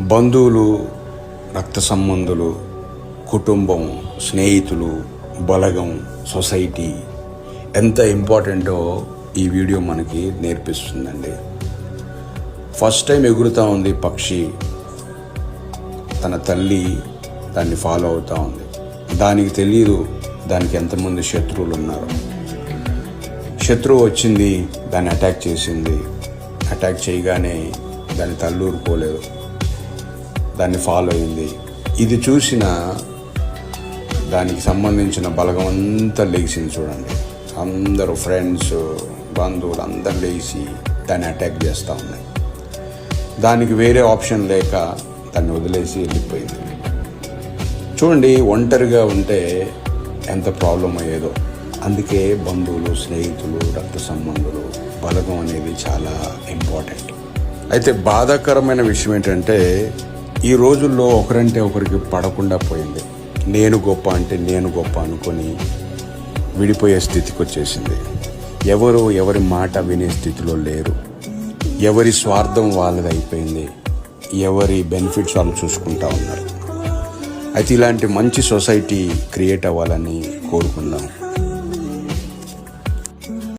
బంధువులు, రక్త సంబంధులు, కుటుంబం, స్నేహితులు, బలగం, సొసైటీ ఎంత ఇంపార్టెంటో ఈ వీడియో మనకి నేర్పిస్తుందండి. ఫస్ట్ టైం ఎగురుతూ ఉంది పక్షి, తన తల్లి దాన్ని ఫాలో అవుతూ ఉంది. దానికి తెలియదు దానికి ఎంతమంది శత్రువులు ఉన్నారు. శత్రువు వచ్చింది, దాన్ని అటాక్ చేసింది. అటాక్ చేయగానే దాని తల్లి ఊరుకోలేదు, దాన్ని ఫాలో అయింది. ఇది చూసిన దానికి సంబంధించిన బలగం అంతా లేచింది. చూడండి, అందరూ ఫ్రెండ్స్, బంధువులు అందరు లేచి దాన్ని అటాక్ చేస్తూ ఉన్నాయి. దానికి వేరే ఆప్షన్ లేక దాన్ని వదిలేసి వెళ్ళిపోయింది. చూడండి, ఒంటరిగా ఉంటే ఎంత ప్రాబ్లం అయ్యేదో. అందుకే బంధువులు, స్నేహితులు, రక్త సంబంధులు, బలగం అనేది చాలా ఇంపార్టెంట్. అయితే బాధాకరమైన విషయం ఏంటంటే ఈ రోజుల్లో ఒకరంటే ఒకరికి పడకుండా పోయింది. నేను గొప్ప అంటే నేను గొప్ప అనుకొని విడిపోయే స్థితికి వచ్చేసింది. ఎవరు ఎవరి మాట వినే స్థితిలో లేరు. ఎవరి స్వార్థం వాళ్ళది అయిపోయింది. ఎవరి బెనిఫిట్స్ వాళ్ళు చూసుకుంటా ఉన్నారు. అయితే ఇలాంటి మంచి సొసైటీ క్రియేట్ అవ్వాలని కోరుకుందాం.